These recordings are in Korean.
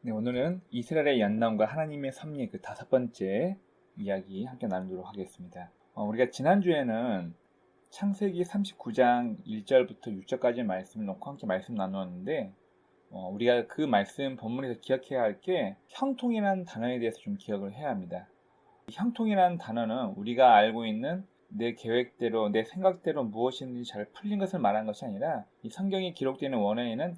네, 오늘은 이스라엘의 연단과 하나님의 섭리 그 5번째 이야기 함께 나누도록 하겠습니다. 우리가 지난주에는 창세기 39장 1절부터 6절까지 말씀을 놓고 함께 말씀 나누었는데 우리가 그 말씀 본문에서 기억해야 할 게 형통이라는 단어에 대해서 좀 기억을 해야 합니다. 형통이라는 단어는 우리가 알고 있는 내 계획대로 내 생각대로 무엇이든지 잘 풀린 것을 말하는 것이 아니라 이 성경에 기록되는 원어에는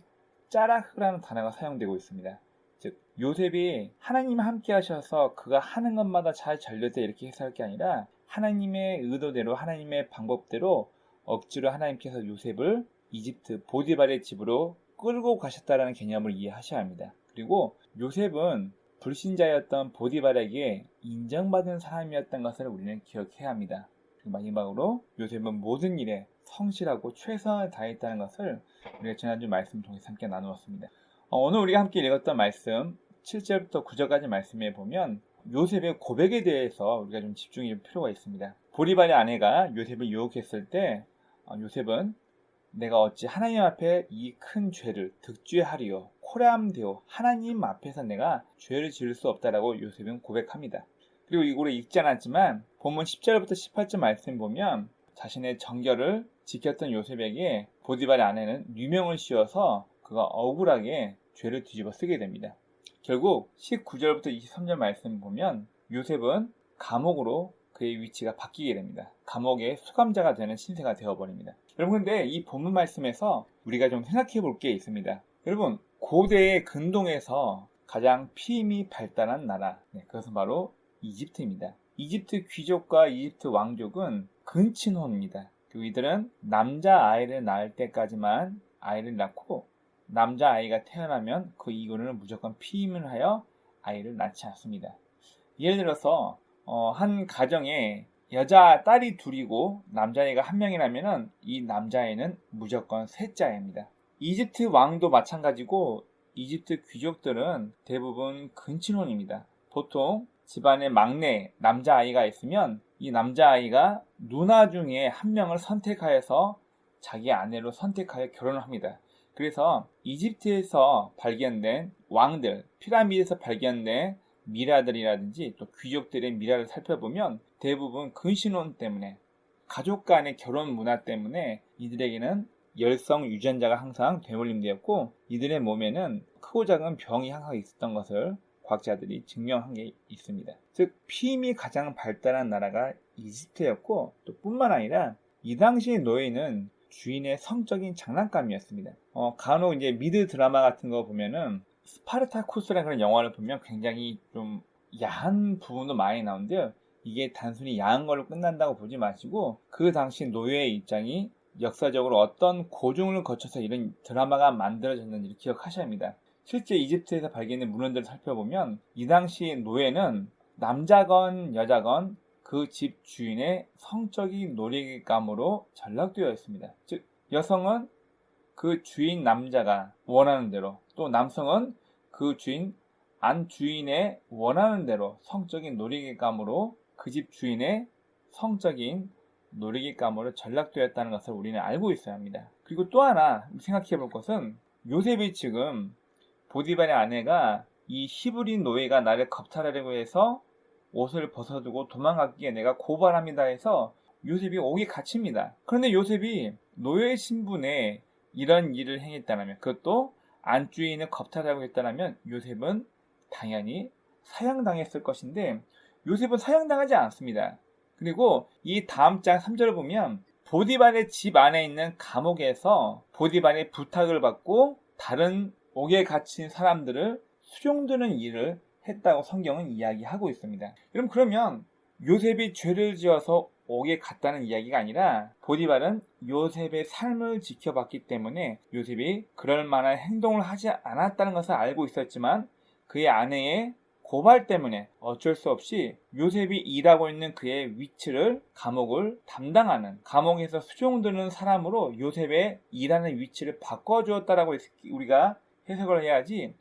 짜라흐라는 단어가 사용되고 있습니다. 즉 요셉이 하나님이 함께 하셔서 그가 하는 것마다 잘 잘됐다 이렇게 해석할 게 아니라 하나님의 의도대로 하나님의 방법대로 억지로 하나님께서 요셉을 이집트 보디발의 집으로 끌고 가셨다라는 개념을 이해하셔야 합니다. 그리고 요셉은 불신자였던 보디발에게 인정받은 사람이었던 것을 우리는 기억해야 합니다. 마지막으로 요셉은 모든 일에 성실하고 최선을 다했다는 것을 우리가 지난주 말씀 통해서 함께 나누었습니다. 오늘 우리가 함께 읽었던 말씀 7절부터 9절까지 말씀에 보면 요셉의 고백에 대해서 우리가 좀 집중할 필요가 있습니다. 보디발의 아내가 요셉을 유혹했을 때 요셉은 내가 어찌 하나님 앞에 이 큰 죄를 득죄하리요 코람되어 하나님 앞에서 내가 죄를 지을 수 없다라고 요셉은 고백합니다. 그리고 이거를 읽지 않았지만 본문 10절부터 18절 말씀 보면 자신의 정결을 지켰던 요셉에게 보디발의 아내는 누명을 씌워서 그가 억울하게 죄를 뒤집어 쓰게 됩니다. 결국 19절부터 23절 말씀 보면 요셉은 감옥으로 그의 위치가 바뀌게 됩니다. 감옥의 수감자가 되는 신세가 되어버립니다. 여러분, 근데 이 본문 말씀에서 우리가 좀 생각해 볼 게 있습니다. 여러분, 고대의 근동에서 가장 피임이 발달한 나라, 그것은 바로 이집트입니다. 이집트 귀족과 이집트 왕족은 근친혼입니다. 그리고 이들은 남자아이를 낳을 때까지만 아이를 낳고 남자아이가 태어나면 그 이후로는 무조건 피임을 하여 아이를 낳지 않습니다. 예를 들어서 한 가정에 여자 딸이 둘이고 남자아이가 한 명이라면 이 남자아이는 무조건 셋째입니다. 이집트 왕도 마찬가지고 이집트 귀족들은 대부분 근친혼입니다. 보통 집안에 막내 남자아이가 있으면 이 남자아이가 누나 중에 한 명을 선택하여서 자기 아내로 선택하여 결혼을 합니다. 그래서 이집트에서 발견된 왕들, 피라미드에서 발견된 미라들이라든지 또 귀족들의 미라를 살펴보면 대부분 근신혼 때문에 가족 간의 결혼 문화 때문에 이들에게는 열성 유전자가 항상 되물림되었고 이들의 몸에는 크고 작은 병이 항상 있었던 것을 과학자들이 증명한 게 있습니다. 즉 피임이 가장 발달한 나라가 이집트였고 또 뿐만 아니라 이 당시의 노예는 주인의 성적인 장난감이었습니다. 간혹 이제 미드 드라마 같은 거 보면은 스파르타쿠스라는 그런 영화를 보면 굉장히 좀 야한 부분도 많이 나오는데요. 이게 단순히 야한 걸로 끝난다고 보지 마시고 그 당시 노예의 입장이 역사적으로 어떤 고증을 거쳐서 이런 드라마가 만들어졌는지를 기억하셔야 합니다. 실제 이집트에서 발견된 문헌들을 살펴보면 이 당시 노예는 남자건 여자건 그 집 주인의 성적인 놀이감으로 전락되어 있습니다. 즉 여성은 그 주인 남자가 원하는 대로 또 남성은 그 주인 안 주인의 원하는 대로 성적인 놀이감으로 그 집 주인의 성적인 놀이감으로 전락되었다는 것을 우리는 알고 있어야 합니다. 그리고 또 하나 생각해 볼 것은 요셉이 지금 보디발의 아내가 이 히브리 노예가 나를 겁탈하려고 해서 옷을 벗어두고 도망갔기에 내가 고발합니다 해서 요셉이 옥에 갇힙니다. 그런데 요셉이 노예 신분에 이런 일을 행했다면 그것도 안주인을 겁탈하려고 했다면 요셉은 당연히 사형당했을 것인데 요셉은 사형당하지 않습니다. 그리고 이 다음 장 3절을 보면 보디발의 집 안에 있는 감옥에서 보디발의 부탁을 받고 다른 옥에 갇힌 사람들을 수용드는 일을 했다고 성경은 이야기하고 있습니다. 여러분 그러면 요셉이 죄를 지어서 옥에 갔다는 이야기가 아니라 보디발은 요셉의 삶을 지켜봤기 때문에 요셉이 그럴 만한 행동을 하지 않았다는 것을 알고 있었지만 그의 아내의 고발 때문에 어쩔 수 없이 요셉이 일하고 있는 그의 위치를 감옥을 담당하는 감옥에서 수용되는 사람으로 요셉의 일하는 위치를 바꿔주었다라고 우리가 해석을 해야지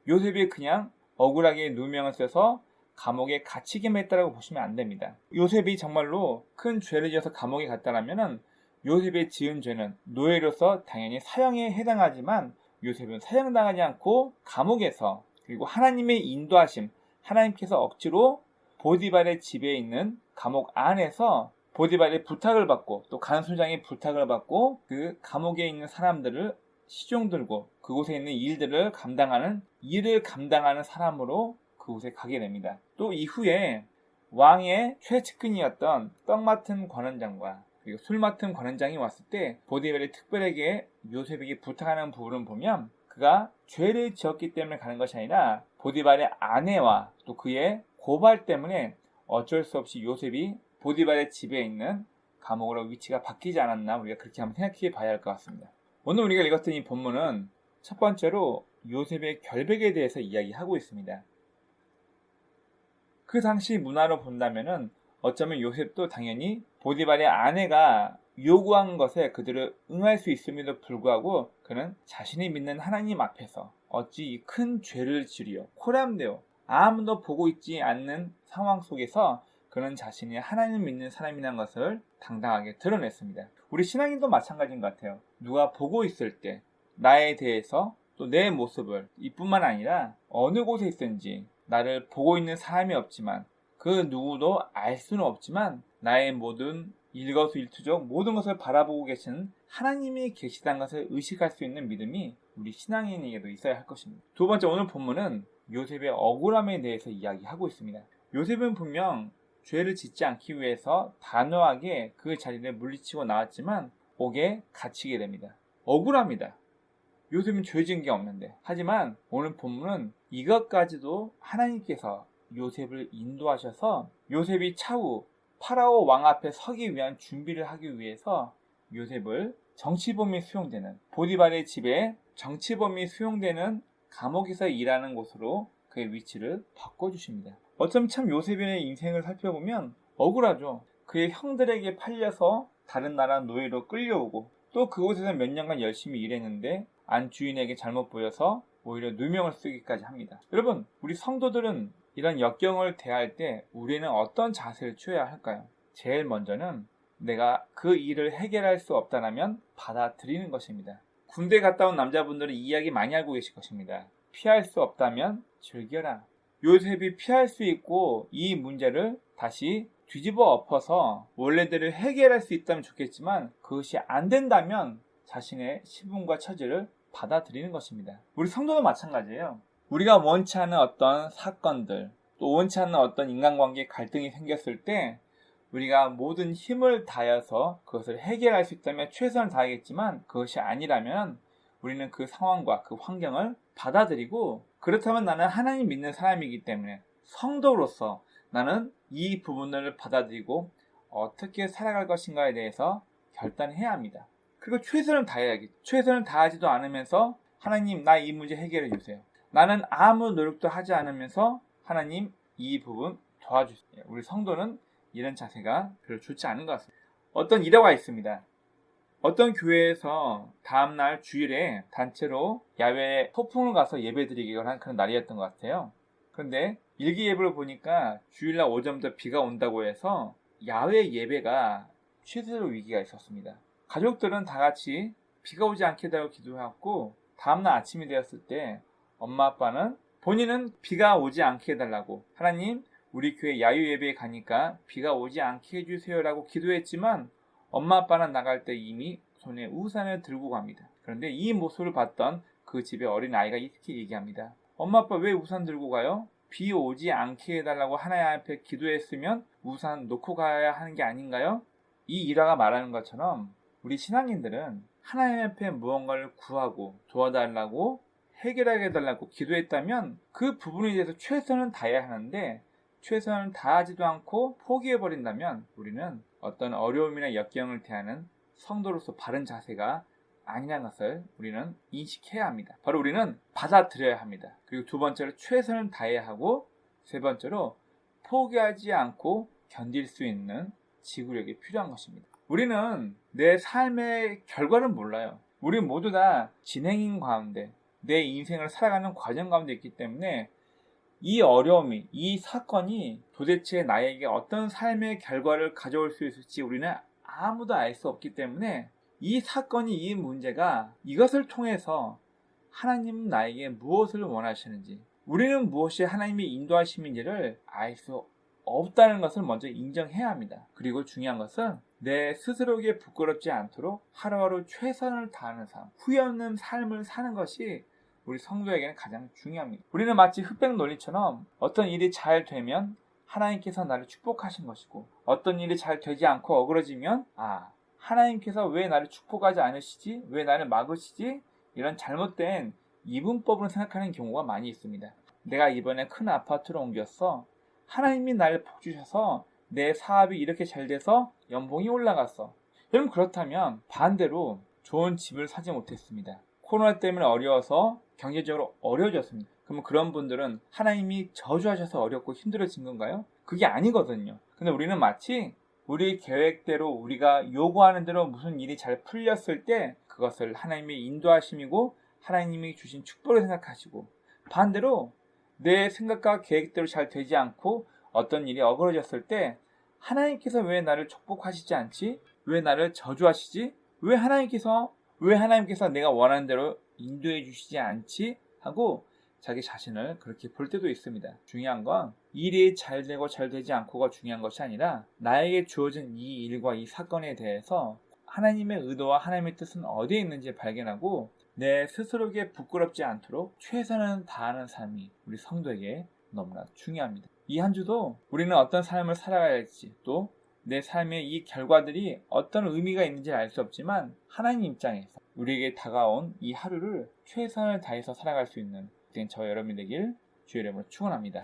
요셉이 그냥 억울하게 누명을 써서 감옥에 갇히게만 했다라고 보시면 안 됩니다. 요셉이 정말로 큰 죄를 지어서 감옥에 갔다라면 요셉의 지은 죄는 노예로서 당연히 사형에 해당하지만 요셉은 사형당하지 않고 감옥에서 그리고 하나님의 인도하심, 하나님께서 억지로 보디발의 집에 있는 감옥 안에서 보디발의 부탁을 받고 또 간수장의 부탁을 받고 그 감옥에 있는 사람들을 시종 들고 그곳에 있는 일을 감당하는 사람으로 그곳에 가게 됩니다. 또 이후에 왕의 최측근이었던 떡 맡은 관원장과 그리고 술 맡은 관원장이 왔을 때 보디발이 특별하게 요셉에게 부탁하는 부분을 보면 그가 죄를 지었기 때문에 가는 것이 아니라 보디발의 아내와 또 그의 고발 때문에 어쩔 수 없이 요셉이 보디발의 집에 있는 감옥으로 위치가 바뀌지 않았나 우리가 그렇게 한번 생각해 봐야 할 것 같습니다. 오늘 우리가 읽었던 이 본문은 첫 번째로 요셉의 결백에 대해서 이야기하고 있습니다. 그 당시 문화로 본다면은 어쩌면 요셉도 당연히 보디발의 아내가 요구한 것에 그들을 응할 수 있음에도 불구하고 그는 자신이 믿는 하나님 앞에서 어찌 이 큰 죄를 지으려 코람되어 아무도 보고 있지 않는 상황 속에서 그는 자신이 하나님을 믿는 사람이라는 것을 당당하게 드러냈습니다. 우리 신앙인도 마찬가지인 것 같아요. 누가 보고 있을 때 나에 대해서 또 내 모습을 이뿐만 아니라 어느 곳에 있든지 나를 보고 있는 사람이 없지만 그 누구도 알 수는 없지만 나의 모든 일거수일투족 모든 것을 바라보고 계시는 하나님이 계시다는 것을 의식할 수 있는 믿음이 우리 신앙인에게도 있어야 할 것입니다. 두 번째, 오늘 본문은 요셉의 억울함에 대해서 이야기하고 있습니다. 요셉은 분명 죄를 짓지 않기 위해서 단호하게 그 자리를 물리치고 나왔지만 옥에 갇히게 됩니다. 억울합니다. 요셉은 죄 지은 게 없는데. 하지만 오늘 본문은 이것까지도 하나님께서 요셉을 인도하셔서 요셉이 차후 파라오 왕 앞에 서기 위한 준비를 하기 위해서 요셉을 정치범이 수용되는 보디발의 집에 정치범이 수용되는 감옥에서 일하는 곳으로 그의 위치를 바꿔주십니다. 어쩌면 참 요셉의 인생을 살펴보면 억울하죠. 그의 형들에게 팔려서 다른 나라 노예로 끌려오고 또 그곳에서 몇 년간 열심히 일했는데 안 주인에게 잘못 보여서 오히려 누명을 쓰기까지 합니다. 여러분, 우리 성도들은 이런 역경을 대할 때 우리는 어떤 자세를 취해야 할까요? 제일 먼저는 내가 그 일을 해결할 수 없다면 받아들이는 것입니다. 군대 갔다 온 남자분들은 이 이야기 많이 알고 계실 것입니다. 피할 수 없다면 즐겨라. 요셉이 피할 수 있고 이 문제를 다시 뒤집어 엎어서 원래대로 해결할 수 있다면 좋겠지만 그것이 안 된다면 자신의 시분과 처지를 받아들이는 것입니다. 우리 성도도 마찬가지예요. 우리가 원치 않은 어떤 사건들 또 원치 않는 어떤 인간관계 갈등이 생겼을 때 우리가 모든 힘을 다해서 그것을 해결할 수 있다면 최선을 다하겠지만 그것이 아니라면 우리는 그 상황과 그 환경을 받아들이고 그렇다면 나는 하나님 믿는 사람이기 때문에 성도로서 나는 이 부분을 받아들이고 어떻게 살아갈 것인가에 대해서 결단해야 합니다. 그리고 최선을 다해야겠죠. 최선을 다하지도 않으면서 하나님 나 이 문제 해결해 주세요. 나는 아무 노력도 하지 않으면서 하나님 이 부분 도와주세요. 우리 성도는 이런 자세가 별로 좋지 않은 것 같습니다. 어떤 일화가 있습니다. 어떤 교회에서 다음날 주일에 단체로 야외 소풍을 가서 예배드리기로 한 그런 날이었던 것 같아요. 그런데 일기예보를 보니까 주일날 오전부터 비가 온다고 해서 야외 예배가 취소 위기가 있었습니다. 가족들은 다 같이 비가 오지 않게 해달라고 기도했고 다음날 아침이 되었을 때 엄마 아빠는 본인은 비가 오지 않게 해달라고 하나님 우리 교회 야유 예배에 가니까 비가 오지 않게 해주세요라고 기도했지만 엄마 아빠는 나갈 때 이미 손에 우산을 들고 갑니다. 그런데 이 모습을 봤던 그 집의 어린 아이가 이렇게 얘기합니다. 엄마 아빠 왜 우산 들고 가요? 비 오지 않게 해달라고 하나님 앞에 기도했으면 우산 놓고 가야 하는 게 아닌가요? 이 일화가 말하는 것처럼 우리 신앙인들은 하나님 앞에 무언가를 구하고 도와달라고 해결하게 해달라고 기도했다면 그 부분에 대해서 최선을 다해야 하는데 최선을 다하지도 않고 포기해버린다면 우리는 어떤 어려움이나 역경을 대하는 성도로서 바른 자세가 아니라는 것을 우리는 인식해야 합니다. 바로 우리는 받아들여야 합니다. 그리고 두 번째로 최선을 다해야 하고 세 번째로 포기하지 않고 견딜 수 있는 지구력이 필요한 것입니다. 우리는 내 삶의 결과를 몰라요. 우리 모두 다 진행인 가운데 내 인생을 살아가는 과정 가운데 있기 때문에 이 어려움이, 이 사건이 도대체 나에게 어떤 삶의 결과를 가져올 수 있을지 우리는 아무도 알 수 없기 때문에 이 사건이, 이 문제가 이것을 통해서 하나님은 나에게 무엇을 원하시는지 우리는 무엇이 하나님의 인도하심인지를 알 수 없다는 것을 먼저 인정해야 합니다. 그리고 중요한 것은 내 스스로에게 부끄럽지 않도록 하루하루 최선을 다하는 삶, 후회 없는 삶을 사는 것이 우리 성도에게는 가장 중요합니다. 우리는 마치 흑백 논리처럼 어떤 일이 잘 되면 하나님께서 나를 축복하신 것이고, 어떤 일이 잘 되지 않고 어그러지면 하나님께서 왜 나를 축복하지 않으시지? 왜 나를 막으시지? 이런 잘못된 이분법으로 생각하는 경우가 많이 있습니다. 내가 이번에 큰 아파트로 옮겼어. 하나님이 나를 복 주셔서 내 사업이 이렇게 잘 돼서 연봉이 올라갔어. 여러분, 그렇다면 반대로 좋은 집을 사지 못했습니다. 코로나 때문에 어려워서 경제적으로 어려워졌습니다. 그러면 그런 분들은 하나님이 저주하셔서 어렵고 힘들어진 건가요? 그게 아니거든요. 근데 우리는 마치 우리 계획대로 우리가 요구하는 대로 무슨 일이 잘 풀렸을 때 그것을 하나님의 인도하심이고 하나님이 주신 축복을 생각하시고, 반대로 내 생각과 계획대로 잘 되지 않고 어떤 일이 어그러졌을 때 하나님께서 왜 나를 축복하시지 않지? 왜 나를 저주하시지? 왜 하나님께서 내가 원하는 대로 인도해 주시지 않지? 하고 자기 자신을 그렇게 볼 때도 있습니다. 중요한 건 일이 잘 되고 잘 되지 않고가 중요한 것이 아니라 나에게 주어진 이 일과 이 사건에 대해서 하나님의 의도와 하나님의 뜻은 어디에 있는지 발견하고 내 스스로에게 부끄럽지 않도록 최선을 다하는 삶이 우리 성도에게 너무나 중요합니다. 이 한 주도 우리는 어떤 삶을 살아가야 할지, 또 내 삶의 이 결과들이 어떤 의미가 있는지 알 수 없지만 하나님 입장에서 우리에게 다가온 이 하루를 최선을 다해서 살아갈 수 있는 저와 여러분이 되길 주의 이름으로 축원합니다.